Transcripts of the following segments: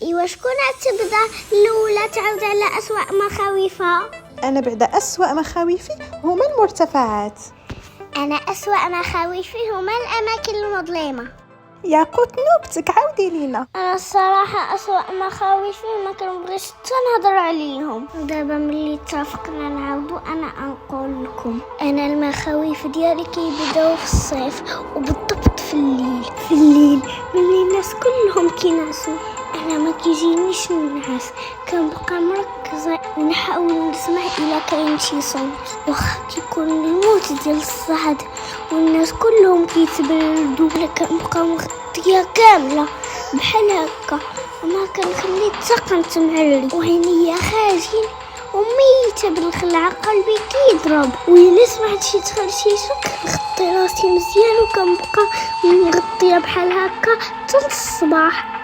ايوا شكون تبدا الاولى تعاود على اسوأ مخاوفها؟ انا بعد اسوأ مخاوفي هما المرتفعات. انا اسوأ مخاوفي هما الاماكن المظلمه. ياقوت نوبتك عاودي لينا. انا الصراحه اسوأ مخاوفي ما كنبغيش حتى نهضر عليهم. دابا ملي اتفقنا نعاودو انا نقول لكم انا المخاوف ديالي كيبداو في الصيف وبالضبط في الليل ملي الناس كلهم كينعسوا انا ما كيجينيش النعاس، كنبقى مركزه ونحاول نسمع الا كاين شي صوت واخا كيكون الموت ديال الصهد والناس كلهم كيتبردوا ولا كنبقى مغطيه كامله بحال هكا وما كنخلي حتى قنت معلي وعينيا خاجين وميته بالخلعه قلبي كيضرب وإلا سمعت شي دخل شي شك نغطي راسي مزيان وكنبقى مغطيه بحال هكا حتى الصباح.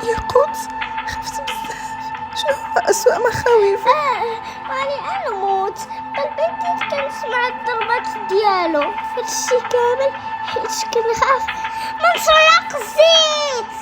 ياقوت خفت بزاف. شنو هو اسوأ مخاوف؟ راني نموت قلبي بديت كنسمع الضربات ديالو هادشي كامل حيت كنخاف من سرق الزيت.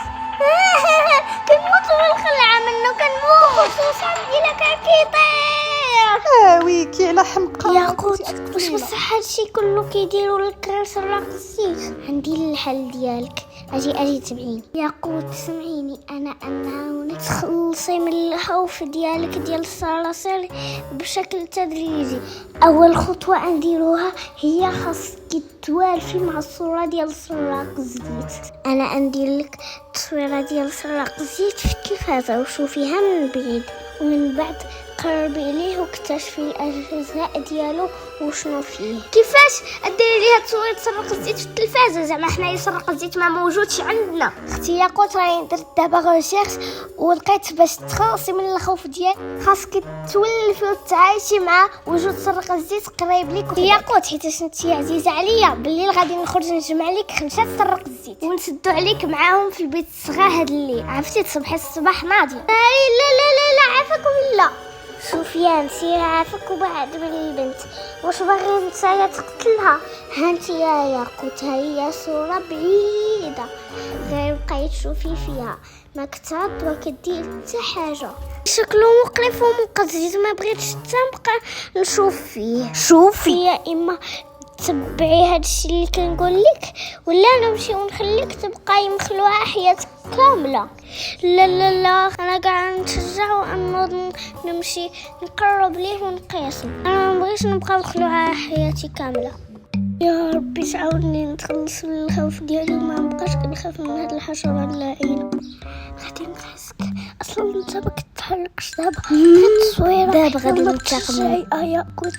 كنموت بالخلعه منه كنموت خصوصا الا كان كيطير. ويكي على حمقى. ياقوت واش بصح هادشي كله كيديروا لك غير سراق الزيت؟ عندي الحل ديالك. اجي تبعيني. ياقوت سمعيني انا نعاونك تخلصي من الخوف ديالك ديال الصراصير بشكل تدريجي. اول خطوه نديروها هي خاصك توالفي مع الصوره ديال سراق الزيت. انا ندير لك التصويره ديال سراق الزيت في التلفازه وشوفيها من بعيد ومن بعد قربي اليه واكتشفي الاجزاء ديالو وشنو فيه. كيفاش ديري ليها تصوير تسرق الزيت في التلفازه؟ زعما حنا يسرق الزيت ما موجودش عندنا. اختي ياقوت راني درت دابا ريشيرش ولقيت باش تخلصي من الخوف ديالك خاصك تولفي وتعايشي مع وجود سرق الزيت قريب ليك. ياقوت حيت انت عزيزه عليا بالليل غادي نخرج نجمع لك 5 سرق الزيت ونسدو عليك معاهم في البيت الصغار هاد الليل عرفتي تصبحي الصباح ناضي. لا عافاكم الله. سفيان سير عافاك وبعد من البنت واش باغي نتايا تقتلها؟ هانتي يا ياقوت هي صوره بعيده غير بقاي تشوفي فيها ما كتعض ولا كدير حتى حاجه. شكله مقرف ومقزز ما بغيتش حتى نبقى نشوف فيه. شوفي يا اما تبعي هادشي اللي كنقول لك ولا نمشي ونخليك تبقاي مخلوعه حياتك كامله. لا انا قاعد نتشجع وانه نمشي نقرب ليه ونقيسه. انا ما بغيتش نبقى مخلوعه حياتي كامله. يا ربي تعاوني نتخلص من الخوف ديالي وما نبقاش كنخاف من هاد الحشره اللعينه. غادي نقيسك اصلا انت ما كتحركش دابا التصويره دابا غادي نتاقموا. يا كنت